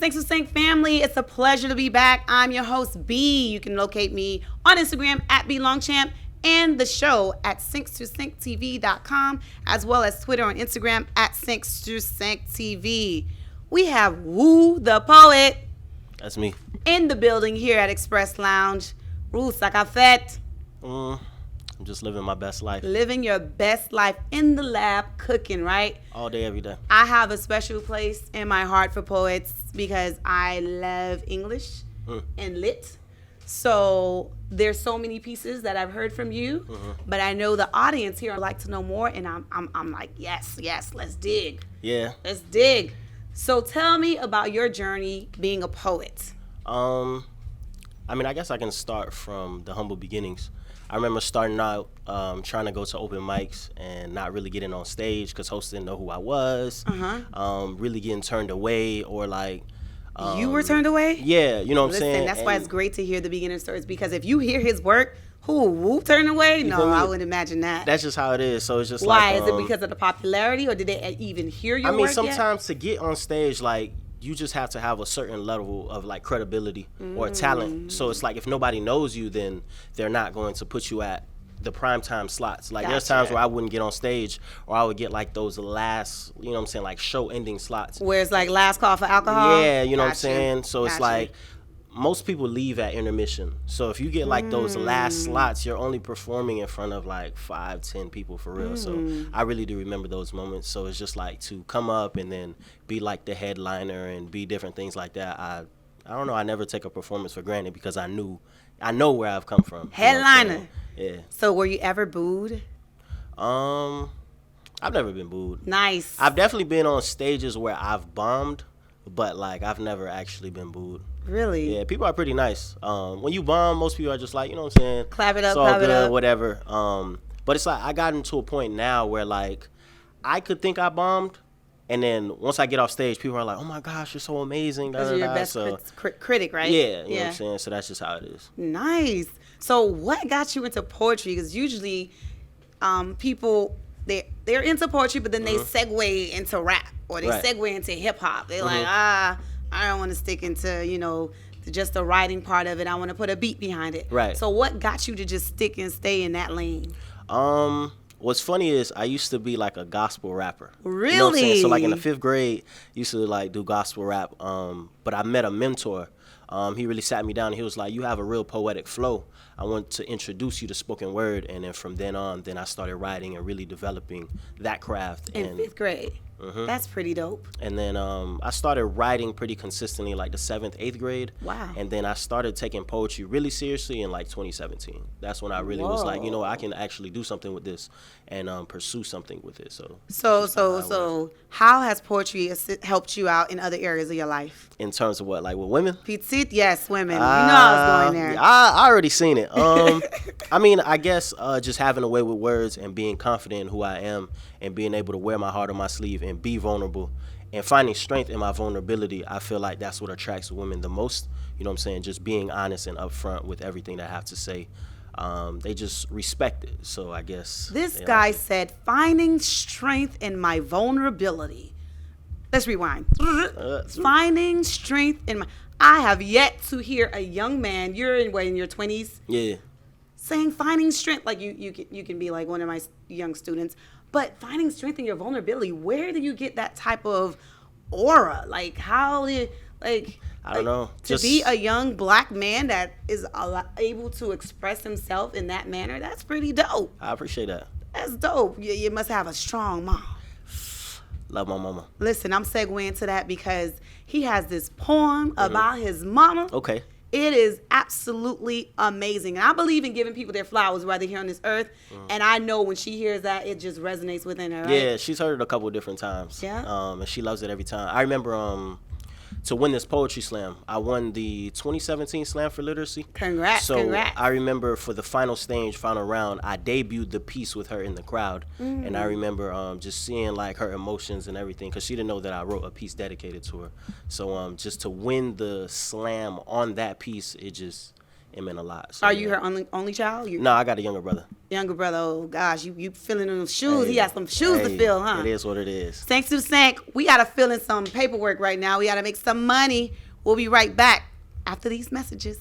Sync to Sync family, it's a pleasure to be back. I'm your host, B. You can locate me on Instagram at BLongchamp and the show at sync2sync.tv.com, as well as Twitter and Instagram at sync2sync.tv. We have Woo the Poet. That's me. In the building here at Express Lounge. Roo Sakafet. I'm just living my best life. Living your best life in the lab, cooking, right? All day, every day. I have a special place in my heart for poets because I love English and lit. So there's so many pieces that I've heard from you, but I know the audience here would like to know more, and I'm like, yes, let's dig. Yeah. Let's dig. So tell me about your journey being a poet. I guess I can start from the humble beginnings. I remember starting out trying to go to open mics and not really getting on stage because hosts didn't know who I was. Really getting turned away or like... you were turned away? Yeah, you know what I'm saying? That's why it's great to hear the beginning stories, because if you hear his work, who turned away? No, I wouldn't imagine that. That's just how it is. So it's just why? Is it because of the popularity, or did they even hear your work sometimes to get on stage, like, you just have to have a certain level of like credibility or talent. So it's like if nobody knows you, then they're not going to put you at the primetime slots. Like there's times where I wouldn't get on stage, or I would get like those last, you know what I'm saying, like show ending slots. Where it's like last call for alcohol? Yeah, you know what I'm saying? So it's like most people leave at intermission. So if you get like those last slots, you're only performing in front of like 5-10 people for real. So I really do remember those moments. So it's just like to come up and then be like the headliner and be different things like that. I don't know. I never take a performance for granted because I know where I've come from. Headliner. Yeah. So were you ever booed? I've never been booed. Nice. I've definitely been on stages where I've bombed, but like I've never actually been booed. Really? Yeah, people are pretty nice. When you bomb, most people are just like, you know what I'm saying? Clap it up, it's all clap good, it up. whatever. But it's like I got into a point now where like I could think I bombed, and then once I get off stage, people are like, "Oh my gosh, you're so amazing!" Because you're your best critic, right? Yeah, you know what I'm saying. So that's just how it is. Nice. So what got you into poetry? Because usually, people they're into poetry, but then they segue into rap or they segue into hip hop. They're like, I don't want to stick into just the writing part of it. I want to put a beat behind it. Right. So what got you to just stick and stay in that lane? What's funny is I used to be like a gospel rapper. Really? You know what I'm saying? So like in the 5th grade, used to like do gospel rap. But I met a mentor. He really sat me down and he was like, "You have a real poetic flow. I want to introduce you to spoken word." And then from then on, I started writing and really developing that craft. In 5th grade? That's pretty dope. And then I started writing pretty consistently like the 7th, 8th grade. Wow. And then I started taking poetry really seriously in like 2017. That's when I really was like, I can actually do something with this and pursue something with it. So how has poetry helped you out in other areas of your life? In terms of what, like with women? Petite, yes, women. I was going there. I already seen it. I guess just having a way with words and being confident in who I am and being able to wear my heart on my sleeve and be vulnerable and finding strength in my vulnerability, I feel like that's what attracts women the most. You know what I'm saying? Just being honest and upfront with everything that I have to say. They just respect it. So I guess. This guy said, finding strength in my vulnerability. Let's rewind. Finding strength in my... I have yet to hear a young man, you're in your 20s? Yeah. Saying finding strength, like you can be like one of my young students, but finding strength in your vulnerability, where do you get that type of aura? Like how did, like... I don't know. To be a young black man that is able to express himself in that manner, that's pretty dope. I appreciate that. That's dope. You must have a strong mom. Love my mama. Listen, I'm segueing to that because he has this poem about his mama. Okay. It is absolutely amazing. And I believe in giving people their flowers while they're here on this earth. And I know when she hears that, it just resonates within her, right? Yeah, she's heard it a couple of different times. Yeah? And she loves it every time. I remember to win this poetry slam, I won the 2017 Slam for Literacy. Congrats. I remember for the final round, I debuted the piece with her in the crowd. And I remember just seeing like her emotions and everything, because she didn't know that I wrote a piece dedicated to her. So just to win the slam on that piece, it it meant a lot. So, Are you her only child? No, I got a younger brother. Younger brother, oh gosh, you filling in those shoes. He has some shoes to fill, huh? It is what it is. Thanks to the Sank, we got to fill in some paperwork right now. We got to make some money. We'll be right back after these messages.